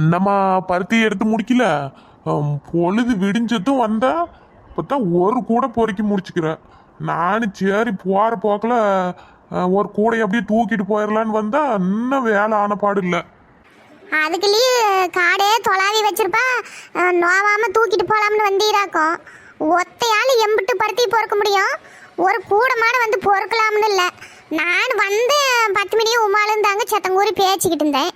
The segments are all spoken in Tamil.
என்னம்மா பருத்தி எடுத்து முடிக்கல. பொழுது விடிஞ்சதும் வந்தா இப்போதான் ஒரு கூடை பொறுக்கி முடிச்சுக்கிறேன். நானும் சரி போகிற போக்கில் ஒரு கூடையை அப்படியே தூக்கிட்டு போயிடலான்னு வந்தா இன்னும் வேலை ஆன பாடு இல்லை. அதுக்குள்ளேயே காடே தொலாவி வச்சிருப்பா. நோவாம தூக்கிட்டு போலாம்னு வந்தீராக்கும். ஒத்தையால் எம்பிட்டு பருத்தி பொறுக்க முடியும்? ஒரு கூடமான வந்து பொறுக்கலாம்னு இல்லை. நான் வந்து 10 மணி உமாலும் தாங்க சத்தங்கூறி பேச்சுக்கிட்டு இருந்தேன்.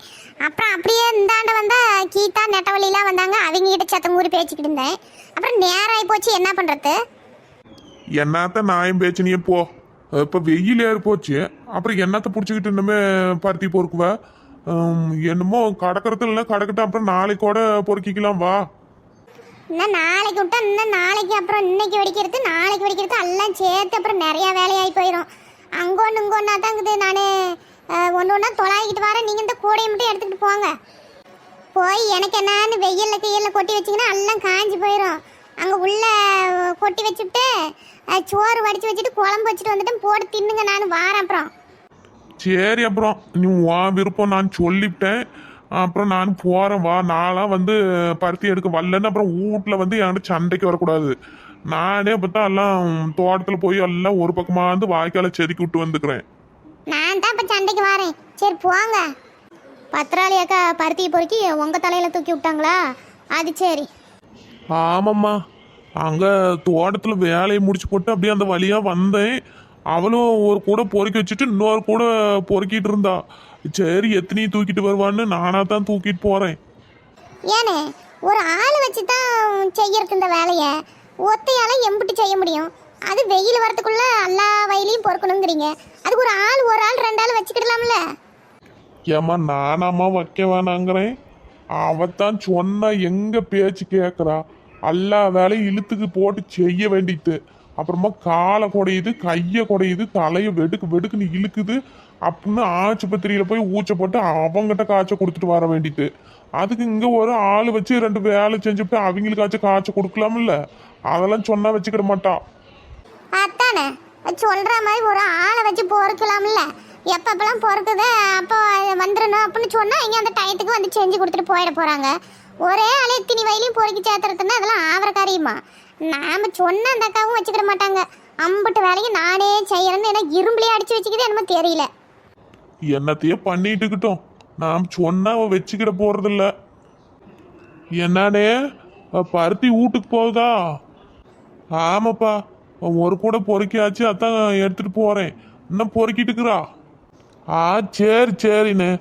அப்புறம் அப்படியே இந்தாண்ட வந்தா கீதா நெட்டவழிலாம் வந்தாங்க, அவங்ககிட்ட சத்தங்கூறி பேச்சுக்கிட்டு இருந்தேன். அப்புறம் நேரம் ஆகி போச்சு, என்ன பண்ணுறது? என்னத்த நாயம் பேச்சுனியே போ. இப்போ வெயில் ஏறி போச்சு, அப்புறம் என்னத்தை பிடிச்சிக்கிட்டு இன்னுமே பருத்தி பொறுக்குவ. என்னமோ கடக்கிறது இல்லை கடக்கட்டும், அப்புறம் நாளைக்கு கூட பொறுக்கிக்கலாம் வா. இன்னும் நாளைக்கு விட்டா இன்னும் நாளைக்கு, அப்புறம் இன்னைக்கு வெடிக்கிறது நாளைக்கு வெடிக்கிறது எல்லாம் சேர்த்து அப்புறம் நிறையா வேலையாகி போயிடும். அங்கொன்று இங்கொன்னா தாங்குது. நான் ஒன்று ஒன்றா தொலாகிக்கிட்டு வரேன், நீங்கள் இந்த கூடையை மட்டும் எடுத்துக்கிட்டு போங்க. போய் எனக்கு என்னன்னு வெயிலில் கையில் கொட்டி வச்சிங்கன்னா எல்லாம் காஞ்சி போயிடும். அங்கே உள்ள கொட்டி வச்சுட்டு சோறு வடித்து வச்சுட்டு குழம்பு வச்சுட்டு வந்துட்டு போட்டு தின்னுங்க, நான் வாரேன். அப்புறம் சரி, அப்புறம் நீ உன் விருப்பம் நான் சொல்லிவிட்டேன். அப்புறம் நான் போகிறேன் வா. நான்லாம் வந்து பருத்தி எடுக்க வரலன்னு அப்புறம் வீட்டில் வந்து என்கிட்ட சண்டைக்கு வரக்கூடாது. நானே பார்த்தா எல்லாம் தோட்டத்தில் போய் எல்லாம் ஒரு பக்கமாக வந்து வாய்க்கால செதுக்கி விட்டு வந்துக்கிறேன். நான் தான் இப்போ சண்டைக்கு வரேன். சரி போங்க. பத்திராளி அக்கா பருத்தியை பொறுக்கி உங்கள் தலையில் தூக்கி விட்டாங்களா? அது சரி. ஆமாம்மா, அங்கே தோட்டத்தில் வேலையை முடிச்சு போட்டு அப்படியே அந்த வழியாக வந்தேன். அவளும் ஒரு கூட பொறுக்கி வச்சுட்டு இன்னொரு கூட பொறுக்கிட்டு இருந்தா. சரி எத்தனையும் தூக்கிட்டு வருவான்னு நானாக தான் தூக்கிட்டு போகிறேன். ஏனே ஒரு ஆள் வச்சு தான் செய்யறதுக்கு இந்த வேலையை ஒத்தையால எம்பிட்டு செய்ய முடியும்? அது வெயில் வரத்துக்குள்ள எல்லா வயலையும் பொறுக்கணுங்கிறீங்க. அதுக்கு ஒரு ஆள் 2 ஆள் வச்சுக்கிடலாம்ல. ஏம்மா நானாம்மா வைக்க வேணாங்கிறேன். அவத்தான் சொன்னா எங்க பேச்சு கேட்குறா. எல்லா வேலையும் இழுத்துக்கு போட்டு செய்ய வேண்டியது. அப்புறமா காலை குடையுது, கையை குடையுது, தலையை வெடுக்கு வெடுக்குன்னு இழுக்குது அப்படின்னு ஆஸ்பத்திரியில் போய் ஊச்ச போட்டு அவங்ககிட்ட காய்ச்ச கொடுத்துட்டு வர வேண்டியது. அதுக்கு இங்கே ஒரு ஆள் வச்சு 2 வேலை செஞ்சுட்டு அவங்களுக்காச்சும் காய்ச்ச கொடுக்கலாம்ல. அதெல்லாம் சொன்னா வச்சுக்கிட மாட்டா. அதானே சொல்ற மாதிரி ஒரு ஆளை வச்சு பொறுக்கலாம்ல. எப்பப்பெல்லாம் பொறுக்குது அப்போ வந்துடணும் அப்படின்னு சொன்னா இங்கே அந்த டயத்துக்கு வந்து செஞ்சு கொடுத்துட்டு போயிட போறாங்க. ஒரே ஆளே இத்தினி வயலையும் பொறுக்கி சேர்த்துறதுன்னா அதெல்லாம் ஆவற காரியமா? நாம சொன்ன அந்த அக்காவும் வச்சுக்கிட மாட்டாங்க. அம்பிட்டு வேலையும் நானே செய்யறேன்னு எனக்கு இரும்புலேயே அடிச்சு வச்சுக்கிது என்னமோ தெரியல. என்னத்தையே பண்ணிட்டுக்கிட்டோம், நாம் சொன்னா அவ வச்சுக்கிட போறதில்ல. என்னன்னே பருத்தி வீட்டுக்கு போகுதா? ஆமாப்பா, ஒரு கூட பொறுக்கியாச்சு, அதான் எடுத்துட்டு போறேன். இன்னும் பொறுக்கிட்டு இருக்கிறா. சரி சரிண்ணே.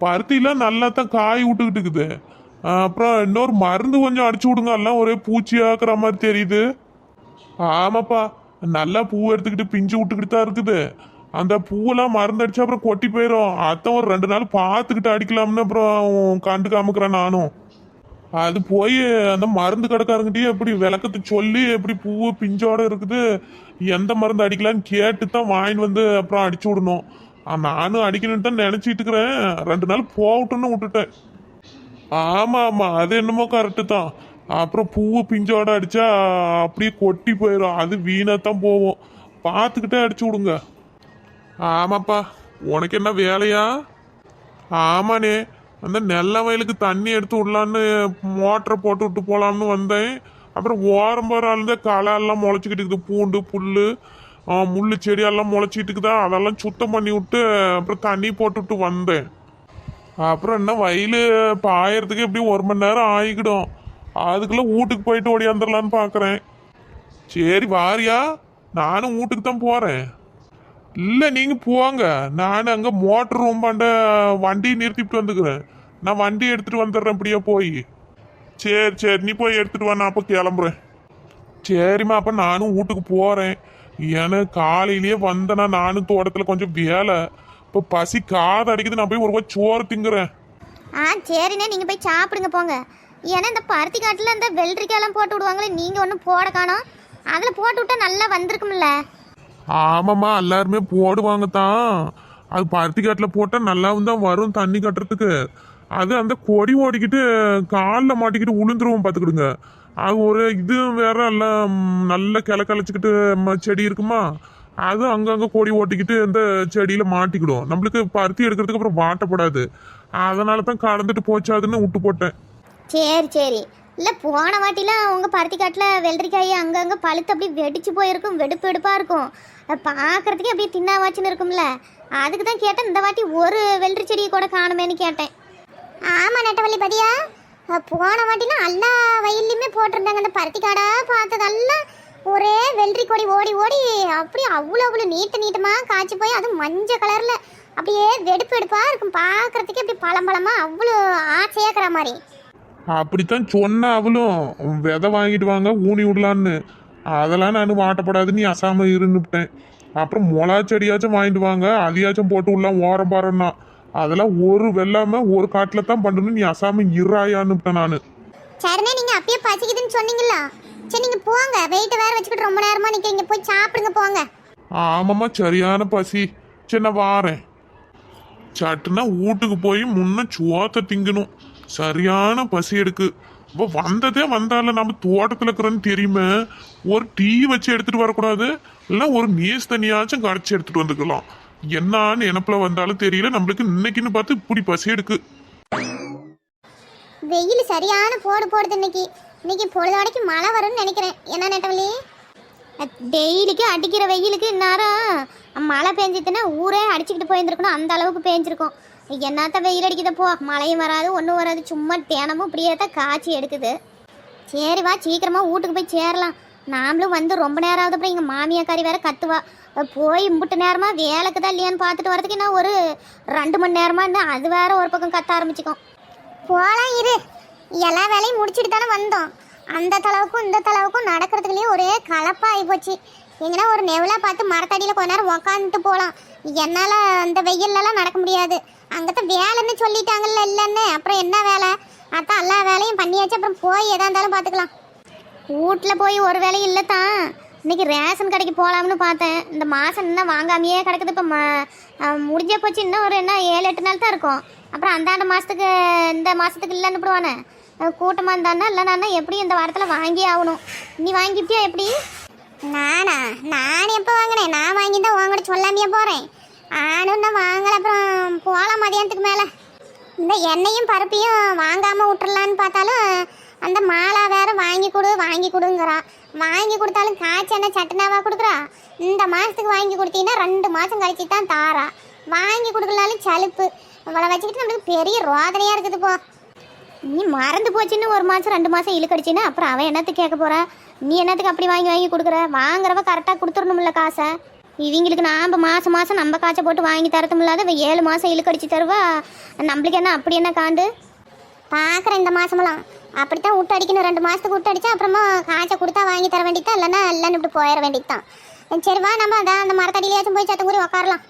பருத்திலாம் நல்லா தான் காய் விட்டுக்கிட்டு இருக்குது. அப்புறம் இன்னொரு மருந்து கொஞ்சம் அடிச்சு விடுங்க, எல்லாம் ஒரே பூச்சியாக்குற மாதிரி தெரியுது. ஆமாப்பா, நல்லா பூ எடுத்துக்கிட்டு பிஞ்சு விட்டுக்கிட்டு தான் இருக்குது. அந்த பூவெல்லாம் மருந்து அடிச்சா அப்புறம் கொட்டி போயிடும். அதான் ஒரு 2 நாள் பார்த்துக்கிட்டு அடிக்கலாம்னு அப்புறம் கண்டுக்காமக்கிறேன் நானும். அது போய் அந்த மருந்து கடைக்காரங்கிட்டே எப்படி விளக்கத்தை சொல்லி எப்படி பூவு பிஞ்சோட இருக்குது, எந்த மருந்து அடிக்கலான்னு கேட்டு தான் வாங்கிட்டு வந்து அப்புறம் அடிச்சு விடணும். நானும் அடிக்கணும்னு தான் நினச்சிட்டு இருக்கிறேன். 2 நாள் போகட்டும்னு விட்டுட்டேன். ஆமாம் ஆமாம், அது என்னமோ கரெக்டு தான். அப்புறம் பூவு பிஞ்சோட அடித்தா அப்படியே கொட்டி போயிடும், அது வீணாத்தான் போகும். பார்த்துக்கிட்டே அடிச்சு விடுங்க. ஆமாப்பா, உனக்கு என்ன வேலையா? ஆமாண்ணே, அந்த நெல்ல வயலுக்கு தண்ணி எடுத்து விடலான்னு மோட்டரை போட்டு விட்டு போகலாம்னு வந்தேன். அப்புறம் ஓரம்பரால களை எல்லாம் முளைச்சிக்கிட்டு இருக்குது, பூண்டு புல் முள்ளு செடியெல்லாம் முளைச்சிக்கிட்டு இருக்குதா, அதெல்லாம் சுத்தம் பண்ணி விட்டு அப்புறம் தண்ணி போட்டு விட்டு வந்தேன். அப்புறம் என்ன வயல் பாயறதுக்கு எப்படியும் 1 மணி நேரம் ஆகிக்கிடும். அதுக்குள்ளே வீட்டுக்கு போயிட்டு ஓடியாந்துடலான்னு பார்க்குறேன். சரி வாரியா? நானும் வீட்டுக்கு தான் போகிறேன். இல்லை நீங்கள் போங்க, நான் அங்கே மோட்டர் ரூம்பாண்ட வண்டியை நிறுத்திட்டு வந்துக்கிறேன். நான் வண்டி எடுத்துகிட்டு வந்துடுறேன் இப்படியே போய். சரி சரி, நீ போய் எடுத்துகிட்டு வா, நான் அப்போ கிளம்புறேன். சரிம்மா, அப்போ நானும் வீட்டுக்கு போகிறேன். எனக்கு காலையிலேயே வந்தேன்னா நானும் தோட்டத்தில் கொஞ்சம் வேலை. இப்போ பசி காது அடிக்குது, நான் போய் ஒரு சோறு திங்குறேன். சரிண்ணே, நீங்கள் போய் சாப்பிடுங்க போங்க. ஏன்னா இந்த பருத்தி காட்டில் இந்த வெள்ளரிக்காயெல்லாம் போட்டு விடுவாங்களே, நீங்கள் ஒன்றும் போட காணோம். அதில் போட்டு விட்டா நல்லா வந்திருக்கும்ல. ஆமாம்மா, எல்லாருமே போடுவாங்க தான். அது பருத்தி காட்டில் போட்டால் நல்லாவும் தான் வரும் தண்ணி கட்டுறதுக்கு. அது அந்த கொடி ஓடிக்கிட்டு காலில் மாட்டிக்கிட்டு உளுந்துருவோம் பார்த்துக்கிடுங்க. அது ஒரு இது வேற எல்லாம் நல்ல கிளச்சிக்கிட்டு செடி இருக்குமா, அது அங்கங்க கொடி ஓட்டிக்கிட்டு இந்த செடியில மாட்டிக்கிடும். நம்மளுக்கு பருத்தி எடுக்கிறதுக்கு அப்புறம் வாட்டப்படாது. அதனால தான் கலந்துட்டு போச்சாதுன்னு விட்டு போட்டேன். சரி சரி. இல்லை போன வாட்டிலாம் உங்கள் பருத்தி காட்டில் வெள்ளரிக்காய் அங்கங்கே பழுத்து அப்படியே வெடிச்சு போயிருக்கும், வெடுப்பு வெடுப்பாக இருக்கும். அதை பார்க்குறதுக்கே அப்படியே தின்னாவாச்சுன்னு இருக்கும்ல. அதுக்கு தான் கேட்டேன், இந்த வாட்டி ஒரு வெள்ளரி செடியை கூட காணுமேன்னு கேட்டேன். ஆமாம் நெட்டவள்ளி பதியா, போன வாட்டிலாம் எல்லா வயல்லையுமே போட்டிருந்தாங்க. அந்த பருத்தி காடா பார்த்ததெல்லாம் ஒரே வெள்ளரி கொடி ஓடி ஓடி அப்படியே அவ்வளோ அவ்வளோ நீட்டமாக காய்ச்சி போய் அது மஞ்சள் கலரில் அப்படியே வெடுப்பு வெடுப்பாக இருக்கும். பார்க்குறதுக்கே அப்படி பழம்பழமாக அவ்வளோ ஆசையாக இருக்கிற மாதிரி. அப்படித்தான் சொன்ன அவளும் விதை வாங்கிட்டு வாங்க ஊனி விடலான்னு. அதெல்லாம் நான் வாட்டப்படாதுன்னு நீ அசாம இருந்துட்டேன். அப்புறம் மொளா செடியாச்சும் வாங்கிட்டு வாங்க, அதையாச்சும் போட்டு விடலாம் ஓரம் பாருன்னா. அதெல்லாம் ஒரு வெள்ளாம ஒரு காட்டில் தான் பண்ணணும், நீ அசாம இறாயான்னுட்டேன் நான். சரிண்ணே, நீங்கள் அப்பயே பசிக்குதுன்னு சொன்னீங்களா? சரி நீங்கள் போங்க, வெயிட்டை வேற வச்சுக்கிட்டு ரொம்ப நேரமாக நிற்கிறீங்க, போய் சாப்பிடுங்க போங்க. ஆமாம்மா சரியான பசி. சரி நான் வாரேன். சட்டுனா வீட்டுக்கு போய் முன்ன சோத்தை திங்கணும். சரியான பசி எடுக்கு. இப்போ வந்ததே வந்தால நம்ம தோட்டத்தில் இருக்கிறோன்னு தெரியுமே, ஒரு டீ வச்சு எடுத்துட்டு வரக்கூடாது, இல்லைன்னா ஒரு நீஸ் தண்ணியாச்சும் கரைச்சி எடுத்துட்டு வந்துக்கலாம். என்னான்னு நினப்புல வந்தாலும் தெரியல, நம்மளுக்கு இன்னைக்குன்னு பார்த்து இப்படி பசி எடுக்கு. வெயில் சரியான போடுது இன்னைக்கு. இன்னைக்கு பொழுதாடைக்கு மழை வரும்னு நினைக்கிறேன். என்ன நெட்டவள்ளி, டெய்லிக்கு அடிக்கிற வெயிலுக்கு இந்நேரம் மழை பெஞ்சிட்டுன்னா ஊரே அடிச்சுக்கிட்டு போயிருந்துருக்கணும், அந்த அளவுக்கு பெஞ்சிருக்கும். என்னத்த வெயில் அடிக்குது போ, மழையும் வராது ஒன்றும் வராது, சும்மா தினமும் இப்படியே தான் காய்ச்சி எடுக்குது. சரி வா சீக்கிரமாக வீட்டுக்கு போய் சேரலாம். நாமளும் வந்து ரொம்ப நேரம் ஆகுது. அப்புறம் எங்கள் மாமியாக்காரி வேற கத்துவா. போய் இம்புட்டு நேரமாக வேலைக்கு தான் இல்லையான்னு பார்த்துட்டு வரதுக்கு நான் ஒரு 2 மணி நேரமாக இருந்தால் அது வேற ஒரு பக்கம் கத்த ஆரம்பிச்சிக்கும். போகலாம் இரு, எல்லா வேலையும் முடிச்சுட்டு தானே வந்தோம். அந்த தளவுக்கும் இந்த தளவுக்கும் நடக்கிறதுக்குள்ளேயே ஒரே கலப்பாகி போச்சு. எங்கன்னா ஒரு நெவலாக பார்த்து மரத்தடியில் கொஞ்ச நேரம் உக்காந்துட்டு போகலாம். என்னால் அந்த வெயிலெலாம் நடக்க முடியாது. அங்கத்தான் வேலைன்னு சொல்லிட்டாங்கல்ல, இல்லைன்னு அப்புறம் என்ன வேலை? அதான் எல்லா வேலையும் பண்ணியாச்சு, அப்புறம் போய் எதா இருந்தாலும் பார்த்துக்கலாம். வீட்டில் போய் ஒரு வேலையும் இல்லை தான். இன்றைக்கி ரேஷன் கடைக்கு போகலாம்னு பார்த்தேன். இந்த மாதம் இன்னும் வாங்காமையே கிடக்குது. இப்போ முடிஞ்சே போச்சு. இன்னும் ஒரு 7-8 நாள் தான் இருக்கும். அப்புறம் அந்தாண்ட மாதத்துக்கு இந்த மாதத்துக்கு இல்லைன்னு போடுவானே, கூட்டமாக இருந்தானா இல்லைனா எப்படி இந்த வாரத்தில் வாங்கி ஆகணும். நீ வாங்கிட்டியா எப்படி? நான் எப்போ வாங்கினேன்? நான் வாங்கி தான் வாங்கிட்டு சொல்லாமையே போகிறேன். ஆனும் தான் வாங்கலை. அப்புறம் போகலாம் மதியானத்துக்கு மேலே. இந்த எண்ணெயும் பருப்பையும் வாங்காமல் விட்டுறலான்னு பார்த்தாலும் அந்த மாலா வேற வாங்கி கொடுங்கிறா. வாங்கி கொடுத்தாலும் காய்ச்சி என்ன சட்டுனாவா கொடுக்குறா? இந்த மாதத்துக்கு வாங்கி கொடுத்தீங்கன்னா 2 மாதம் கழிச்சு தான் தாரா. வாங்கி கொடுக்கலாலும் சலுப்பு. அவளை வச்சுக்கிட்டு நம்மளுக்கு பெரிய ரோதனையாக இருக்குது. போ, நீ மறந்து போச்சுன்னு 1 மாதம் 2 மாதம் இழுக்கடிச்சின்னா அப்புறம் அவன் என்னத்துக்கு கேட்க போகிறா? நீ என்னத்துக்கு அப்படி வாங்கி கொடுக்குற? வாங்குறவ கரெக்டாக கொடுத்துடணும்ல காசை. இவங்களுக்கு நாம் மாதம் நம்ம காய்ச்சை போட்டு வாங்கி தரத்தும் இல்லாத 7 மாதம் இழுக்கடிச்சு தருவா. நம்மளுக்கு என்ன அப்படி என்ன காண்டு பார்க்குறேன்? இந்த மாதமெல்லாம் அப்படித்தான் விட்டு அடிக்கணும். 2 மாதத்துக்கு விட்டு அடித்தா அப்புறமா காய்ச்சை கொடுத்தா வாங்கி தர வேண்டியதான், இல்லைன்னா இல்லைன்னு இப்படி போயிட வேண்டியது தான். சரி வா, நம்ம அதான் அந்த மரத்தடியிலேயாச்சும் போய் சத்தம் கூறி உக்காரலாம்.